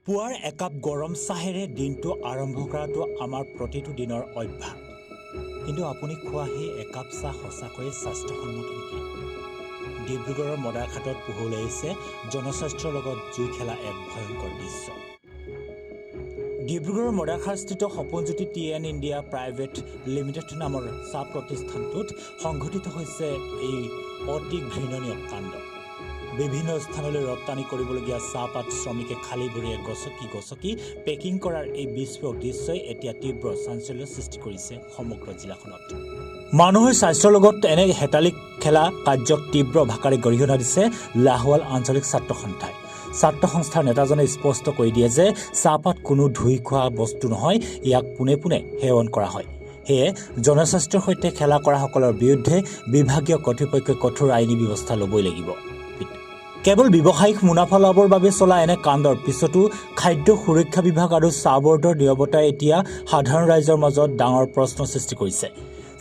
পুৱাৰ একাপ গৰম চাহেৰে দিনটো আৰম্ভ কৰাটো আমাৰ প্ৰতিটো দিনৰ অভ্যাস। কিন্তু আপুনি খোৱা সেই একাপ চাহ সঁচাকৈয়ে স্বাস্থ্যসন্মত নেকি? ডিব্ৰুগড়ৰ মদাৰঘাটত পোহৰলৈ আহিছে জনস্বাস্থ্যৰ লগত জুই খেলা এক ভয়ংকৰ দৃশ্য। ডিব্ৰুগড়ৰ মদাৰঘাটস্থিত সপোনজ্যোতি টি&এন ইণ্ডিয়া প্ৰাইভেট লিমিটেড নামৰ চাহ প্ৰতিষ্ঠানটোত সংঘটিত হৈছে এই অতি ঘৃণনীয় কাণ্ড। বিভিন্ন স্থানলৈ ৰপ্তানি কৰিবলগীয়া চাহপাত শ্ৰমিকে খালী ভৰিৰে গছকি পেকিং কৰাৰ এই বিস্ফোৰক দৃশ্যই এতিয়া তীব্ৰ চাঞ্চল্যৰ সৃষ্টি কৰিছে সমগ্ৰ জিলাখনত। মানুহৰ স্বাস্থ্যৰ লগত এনে হেতালি খেলা কাৰ্যক তীব্ৰ ভাষাৰে গৰিহণা দিছে লাহোৱাল আঞ্চলিক ছাত্ৰ সন্থাই। ছাত্ৰ সংস্থাৰ নেতাজনে স্পষ্ট কৰি দিয়ে যে চাহপাত কোনো ধুই খোৱা বস্তু নহয়, ইয়াক পোনে পোনে সেৱন কৰা হয়। সেয়ে জনস্বাস্থ্যৰ সৈতে খেলা কৰাসকলৰ বিৰুদ্ধে বিভাগীয় কৰ্তৃপক্ষই কঠোৰ আইনী ব্যৱস্থা ল'বই লাগিব। কেৱল ব্যৱসায়িক মুনাফা লাভৰ বাবে চলা এনে কাণ্ডৰ পিছতো খাদ্য সুৰক্ষা বিভাগ আৰু চাহ বৰ্ডৰ নীৰৱতাই এতিয়া সাধাৰণ ৰাইজৰ মাজত ডাঙৰ প্ৰশ্ন সৃষ্টি কৰিছে।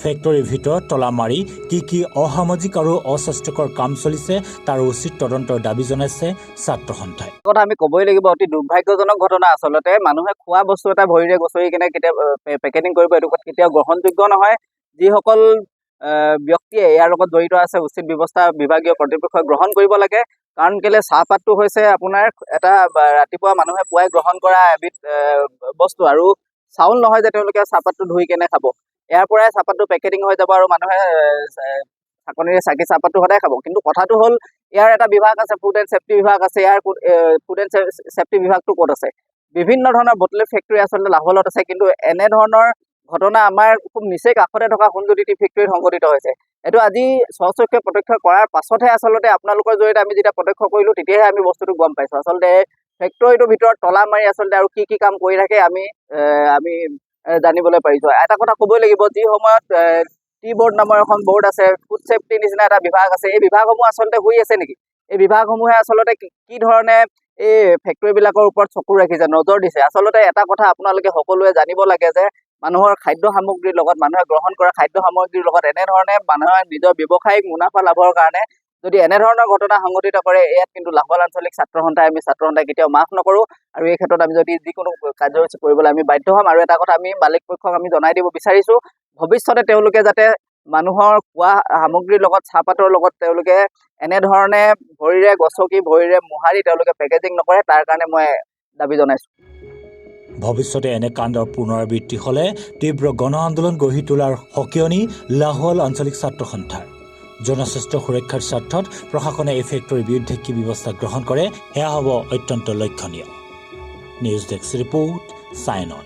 ফেক্টৰীৰ ভিতৰত তলা মাৰি কি অসামাজিক আৰু অস্বাস্থ্যকৰ কাম চলিছে তাৰ উচিত তদন্তৰ দাবী জনাইছে ছাত্ৰ সন্থাই। কথা আমি ক'বই লাগিব, অতি দুৰ্ভাগ্যজনক ঘটনা। আচলতে মানুহে খোৱা বস্তু এটা ভৰিৰে গছকি কিনে কেতিয়াও পেকেটিং কৰিব, এইটো কেতিয়াও গ্ৰহণযোগ্য নহয়। যিসকল ব্যক্তিয়ে ইয়াৰ লগত জড়িত আছে উচিত ব্যৱস্থা বিভাগীয় কৰ্তৃপক্ষই গ্ৰহণ কৰিব লাগে। কাৰণ কেলে চাহপাতটো হৈছে আপোনাৰ এটা ৰাতিপুৱা মানুহে পুৱাই গ্ৰহণ কৰা এবিধ বস্তু, আৰু চাউল নহয় যে তেওঁলোকে চাহপাতটো ধুই কেনে খাব। ইয়াৰ পৰাই চাহপাতটো পেকেটিং হৈ যাব আৰু মানুহে চাকনিৰে চাকি চাহপাতটো সদায় খাব। কিন্তু কথাটো হ'ল ইয়াৰ এটা বিভাগ আছে, ফুড এণ্ড ছেফটি বিভাগ আছে। ইয়াৰ ফুড এণ্ড ছেফটি বিভাগটো ক'ত আছে? বিভিন্ন ধৰণৰ বটলেট ফেক্টৰী আচলতে লাহোৱালত আছে, কিন্তু এনেধৰণৰ ঘটনা আমাৰ খুব নিচেই কাষতে থকা সপোনজ্যোতি টি ফেক্টৰীত সংঘটিত হৈছে। এইটো আজি স্বচক্ষে প্ৰত্যক্ষ কৰাৰ পাছতহে আচলতে আপোনালোকৰ জৰিয়তে আমি যেতিয়া প্ৰত্যক্ষ কৰিলোঁ তেতিয়াহে আমি বস্তুটো গম পাইছোঁ। আচলতে ফেক্টৰীটোৰ ভিতৰত তলা মাৰি আচলতে আৰু কি কাম কৰি থাকে আমি জানিবলৈ পাৰিছোঁ। এটা কথা ক'বই লাগিব, যি সময়ত টি বৰ্ড নামৰ এখন বৰ্ড আছে, ফুড ছেফটি নিচিনা এটা বিভাগ আছে, এই বিভাগসমূহ আচলতে শুই আছে নেকি? এই বিভাগসমূহে আচলতে কি ধৰণে এই ফেক্টৰীবিলাকৰ ওপৰত চকু ৰাখিছে, নজৰ দিছে? আচলতে এটা কথা আপোনালোকে সকলোৱে জানিব লাগে যে মানুহৰ খাদ্য সামগ্ৰীৰ লগত, মানুহে গ্ৰহণ কৰা খাদ্য সামগ্ৰীৰ লগত এনেধৰণে মানুহে নিজৰ ব্যৱসায়িক মুনাফা লাভৰ কাৰণে যদি এনেধৰণৰ ঘটনা সংঘটিত কৰে, ইয়াত কিন্তু লাহোৱাল আঞ্চলিক ছাত্ৰ সন্থাই কেতিয়াও মাফ নকৰোঁ। আৰু এই ক্ষেত্ৰত আমি যদি যিকোনো কাৰ্যসূচী কৰিবলৈ আমি বাধ্য হ'ম। আৰু এটা কথা আমি মালিক পক্ষক আমি জনাই দিব বিচাৰিছোঁ, ভৱিষ্যতে তেওঁলোকে যাতে মানুহৰ খোৱা সামগ্ৰীৰ লগত চাহপাতৰ লগত তেওঁলোকে এনেধৰণে ভৰিৰে গছকি ভৰিৰে মোহাৰি তেওঁলোকে পেকেজিং নকৰে, তাৰ কাৰণে মই দাবী জনাইছোঁ। ভৱিষ্যতে এনে কাণ্ডৰ পুনৰাবৃত্তি হ'লে তীব্ৰ গণ আন্দোলন গঢ়ি তোলাৰ সকিয়নি লাহোৱাল আঞ্চলিক ছাত্ৰ সন্থাৰ। জনস্বাস্থ্য সুৰক্ষাৰ স্বাৰ্থত প্ৰশাসনে এই ফেক্টৰীৰ বিৰুদ্ধে কি ব্যৱস্থা গ্ৰহণ কৰে সেয়া হ'ব অত্যন্ত লক্ষণীয়। News desk report, sign on.